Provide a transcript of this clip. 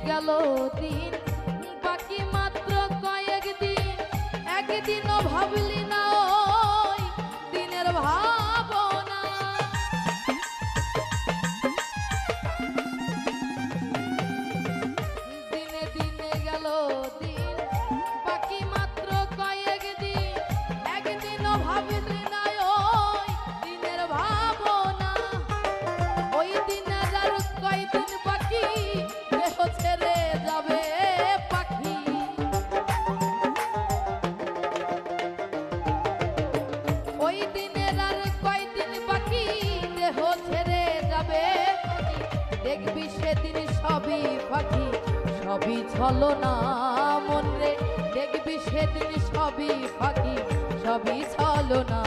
গেল দিন বাকি মাত্র কয়েকদিন, একদিনও ভাবলি না ওই দিনের ভাবনা। দিনে দিনে গেল দিন বাকি মাত্র কয়েকদিন, একদিনও ভাবলি না ওই দিনের ভাবনা। ওই দিনের আর কয়দিন বাকি, দেহ ছেড়ে যাবে পাখি। ওই দিনের আর কয়দিন বাকি, দেহ ছেড়ে যাবে পাখি। দেখবি সেদিন সবই পাখি, সবই ছলনা মন রে। দেখবি সেদিন সবই পাখি, সবই ছলনা।